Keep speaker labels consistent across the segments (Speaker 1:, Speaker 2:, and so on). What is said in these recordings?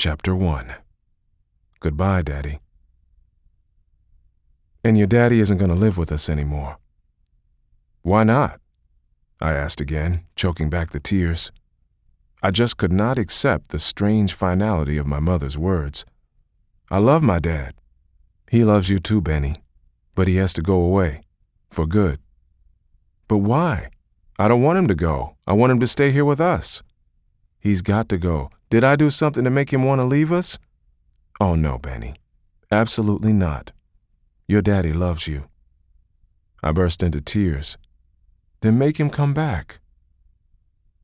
Speaker 1: Chapter 1. Goodbye, Daddy. And your daddy isn't going to live with us anymore. Why not? I asked again, choking back the tears. I just could not accept the strange finality of my mother's words. I love my dad. He loves you too, Benny. But he has to go away. For good. But why? I don't want him to go. I want him to stay here with us. He's got to go. Did I do something to make him want to leave us? Oh, no, Benny. Absolutely not. Your daddy loves you. I burst into tears. Then make him come back.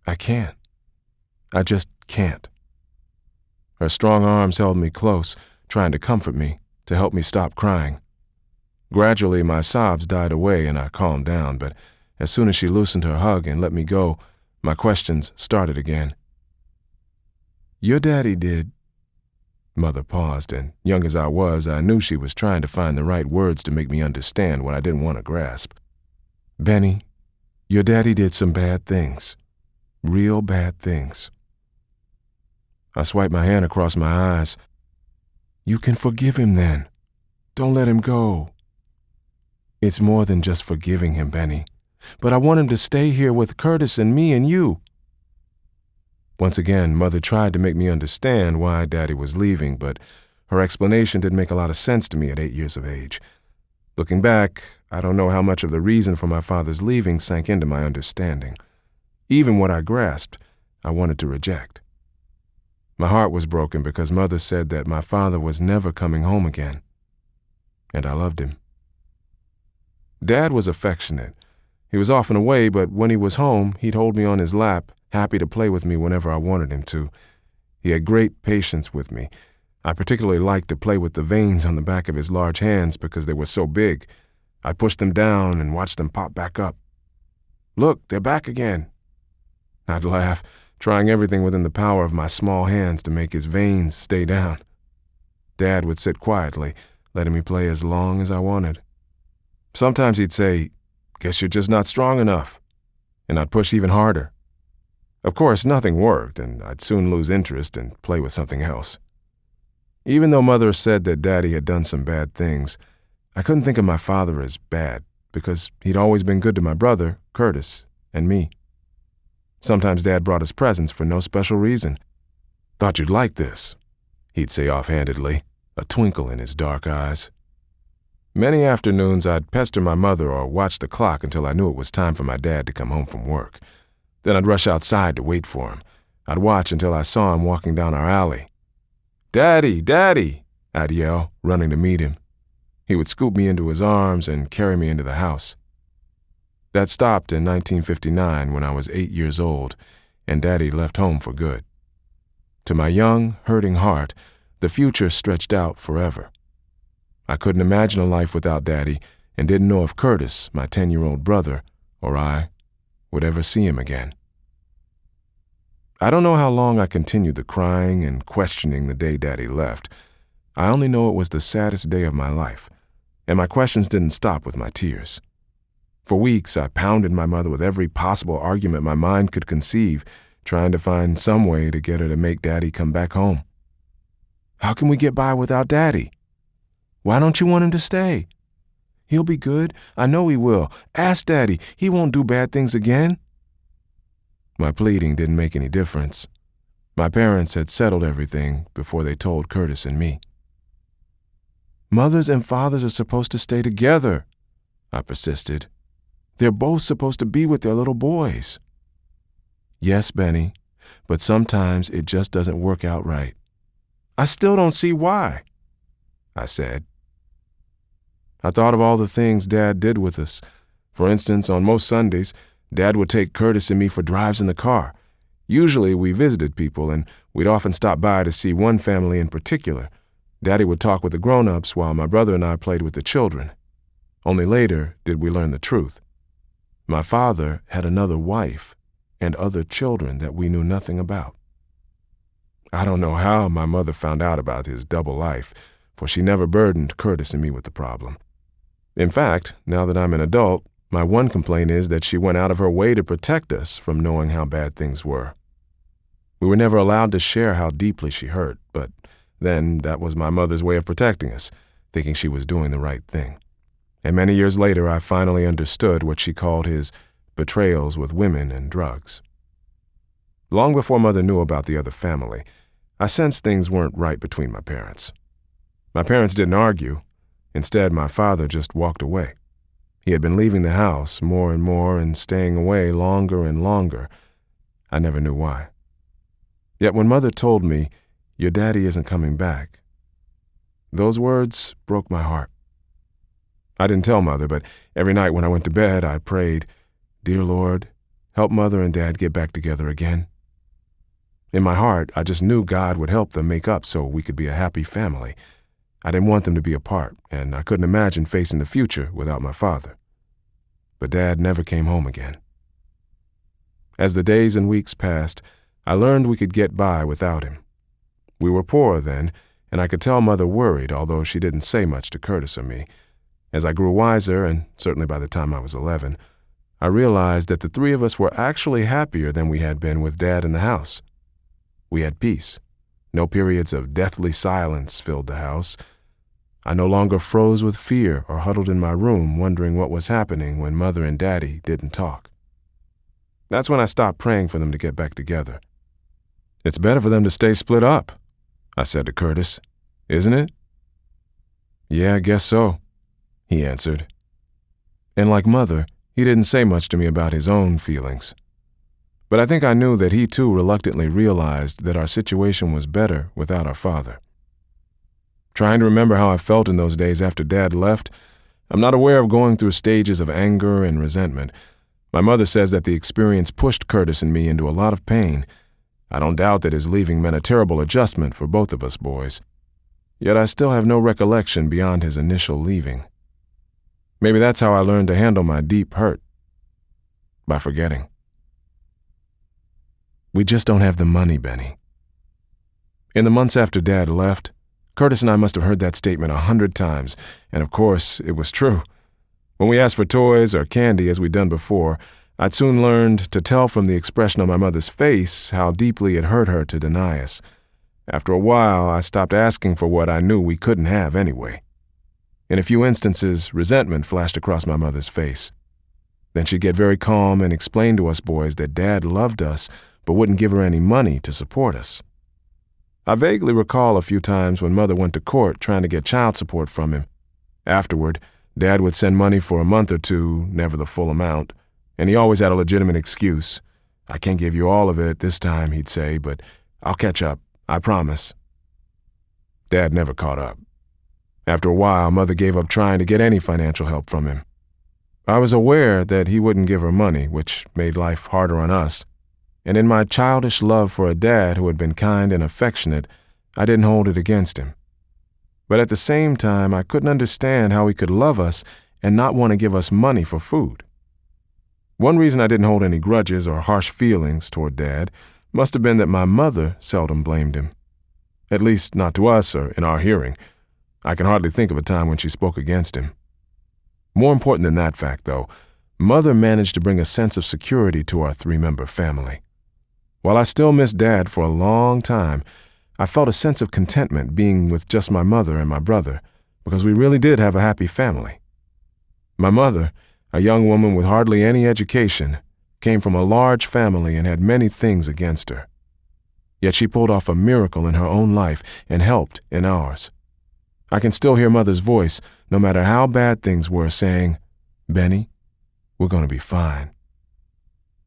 Speaker 1: I can't. I just can't. Her strong arms held me close, trying to comfort me, to help me stop crying. Gradually, my sobs died away and I calmed down, but as soon as she loosened her hug and let me go, my questions started again. Your daddy did. Mother paused, and young as I was, I knew she was trying to find the right words to make me understand what I didn't want to grasp. Benny, your daddy did some bad things. Real bad things. I swiped my hand across my eyes. You can forgive him then. Don't let him go. It's more than just forgiving him, Benny. But I want him to stay here with Curtis and me and you. Once again, Mother tried to make me understand why Daddy was leaving, but her explanation didn't make a lot of sense to me at 8 years of age. Looking back, I don't know how much of the reason for my father's leaving sank into my understanding. Even what I grasped, I wanted to reject. My heart was broken because Mother said that my father was never coming home again. And I loved him. Dad was affectionate. He was often away, but when he was home, he'd hold me on his lap, happy to play with me whenever I wanted him to. He had great patience with me. I particularly liked to play with the veins on the back of his large hands because they were so big. I'd push them down and watch them pop back up. Look, they're back again. I'd laugh, trying everything within the power of my small hands to make his veins stay down. Dad would sit quietly, letting me play as long as I wanted. Sometimes he'd say, "Guess you're just not strong enough," and I'd push even harder. Of course, nothing worked, and I'd soon lose interest and play with something else. Even though Mother said that Daddy had done some bad things, I couldn't think of my father as bad because he'd always been good to my brother, Curtis, and me. Sometimes Dad brought us presents for no special reason. "Thought you'd like this," he'd say offhandedly, a twinkle in his dark eyes. Many afternoons I'd pester my mother or watch the clock until I knew it was time for my dad to come home from work. Then I'd rush outside to wait for him. I'd watch until I saw him walking down our alley. "Daddy, Daddy!" I'd yell, running to meet him. He would scoop me into his arms and carry me into the house. That stopped in 1959 when I was 8 years old, and Daddy left home for good. To my young, hurting heart, the future stretched out forever. I couldn't imagine a life without Daddy and didn't know if Curtis, my 10-year-old brother, or I would ever see him again. I don't know how long I continued the crying and questioning the day Daddy left. I only know it was the saddest day of my life, and my questions didn't stop with my tears. For weeks, I pounded my mother with every possible argument my mind could conceive, trying to find some way to get her to make Daddy come back home. How can we get by without Daddy? Why don't you want him to stay? He'll be good. I know he will. Ask Daddy. He won't do bad things again. My pleading didn't make any difference. My parents had settled everything before they told Curtis and me. Mothers and fathers are supposed to stay together, I persisted. They're both supposed to be with their little boys. Yes, Benny, but sometimes it just doesn't work out right. I still don't see why, I said. I thought of all the things Dad did with us. For instance, on most Sundays, Dad would take Curtis and me for drives in the car. Usually we visited people, and we'd often stop by to see one family in particular. Daddy would talk with the grown-ups while my brother and I played with the children. Only later did we learn the truth. My father had another wife and other children that we knew nothing about. I don't know how my mother found out about his double life, for she never burdened Curtis and me with the problem. In fact, now that I'm an adult, my one complaint is that she went out of her way to protect us from knowing how bad things were. We were never allowed to share how deeply she hurt, but then that was my mother's way of protecting us, thinking she was doing the right thing. And many years later, I finally understood what she called his betrayals with women and drugs. Long before Mother knew about the other family, I sensed things weren't right between my parents. My parents didn't argue. Instead, my father just walked away. He had been leaving the house more and more and staying away longer and longer. I never knew why. Yet when Mother told me, "Your daddy isn't coming back," those words broke my heart. I didn't tell Mother, but every night when I went to bed, I prayed, "Dear Lord, help Mother and Dad get back together again." In my heart, I just knew God would help them make up so we could be a happy family. I didn't want them to be apart, and I couldn't imagine facing the future without my father. But Dad never came home again. As the days and weeks passed, I learned we could get by without him. We were poor then, and I could tell Mother worried, although she didn't say much to Curtis or me. As I grew wiser, and certainly by the time I was 11, I realized that the three of us were actually happier than we had been with Dad in the house. We had peace. No periods of deathly silence filled the house. I no longer froze with fear or huddled in my room wondering what was happening when Mother and Daddy didn't talk. That's when I stopped praying for them to get back together. "It's better for them to stay split up," I said to Curtis. "Isn't it?" "Yeah, I guess so," he answered. And like Mother, he didn't say much to me about his own feelings. But I think I knew that he too reluctantly realized that our situation was better without our father. Trying to remember how I felt in those days after Dad left, I'm not aware of going through stages of anger and resentment. My mother says that the experience pushed Curtis and me into a lot of pain. I don't doubt that his leaving meant a terrible adjustment for both of us boys. Yet I still have no recollection beyond his initial leaving. Maybe that's how I learned to handle my deep hurt. By forgetting. We just don't have the money, Benny. In the months after Dad left, Curtis and I must have heard that statement 100 times, and of course, it was true. When we asked for toys or candy as we'd done before, I'd soon learned to tell from the expression on my mother's face how deeply it hurt her to deny us. After a while, I stopped asking for what I knew we couldn't have anyway. In a few instances, resentment flashed across my mother's face. Then she'd get very calm and explain to us boys that Dad loved us but wouldn't give her any money to support us. I vaguely recall a few times when Mother went to court trying to get child support from him. Afterward, Dad would send money for a month or two, never the full amount, and he always had a legitimate excuse. "I can't give you all of it this time," he'd say, "but I'll catch up, I promise." Dad never caught up. After a while, Mother gave up trying to get any financial help from him. I was aware that he wouldn't give her money, which made life harder on us. And in my childish love for a dad who had been kind and affectionate, I didn't hold it against him. But at the same time, I couldn't understand how he could love us and not want to give us money for food. One reason I didn't hold any grudges or harsh feelings toward Dad must have been that my mother seldom blamed him. At least not to us or in our hearing. I can hardly think of a time when she spoke against him. More important than that fact, though, Mother managed to bring a sense of security to our three-member family. While I still missed Dad for a long time, I felt a sense of contentment being with just my mother and my brother, because we really did have a happy family. My mother, a young woman with hardly any education, came from a large family and had many things against her. Yet she pulled off a miracle in her own life and helped in ours. I can still hear Mother's voice, no matter how bad things were, saying, "Benny, we're going to be fine."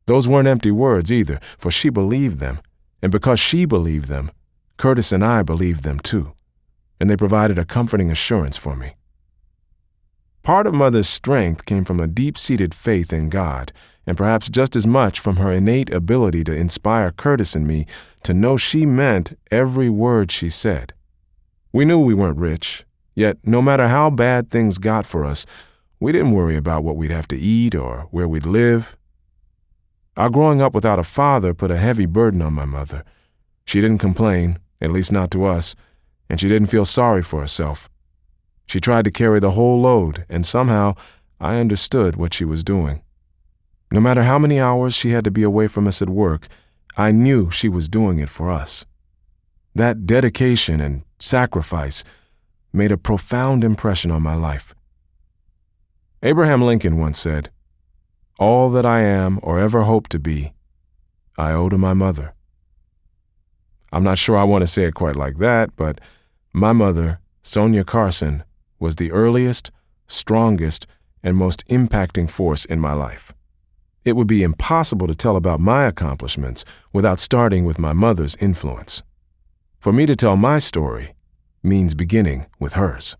Speaker 1: Those weren't empty words either, for she believed them, and because she believed them, Curtis and I believed them too, and they provided a comforting assurance for me. Part of Mother's strength came from a deep-seated faith in God, and perhaps just as much from her innate ability to inspire Curtis and me to know she meant every word she said. We knew we weren't rich, yet no matter how bad things got for us, we didn't worry about what we'd have to eat or where we'd live. Our growing up without a father put a heavy burden on my mother. She didn't complain, at least not to us, and she didn't feel sorry for herself. She tried to carry the whole load, and somehow I understood what she was doing. No matter how many hours she had to be away from us at work, I knew she was doing it for us. That dedication and sacrifice made a profound impression on my life. Abraham Lincoln once said, "All that I am or ever hope to be, I owe to my mother." I'm not sure I want to say it quite like that, but my mother, Sonia Carson, was the earliest, strongest, and most impacting force in my life. It would be impossible to tell about my accomplishments without starting with my mother's influence. For me to tell my story means beginning with hers.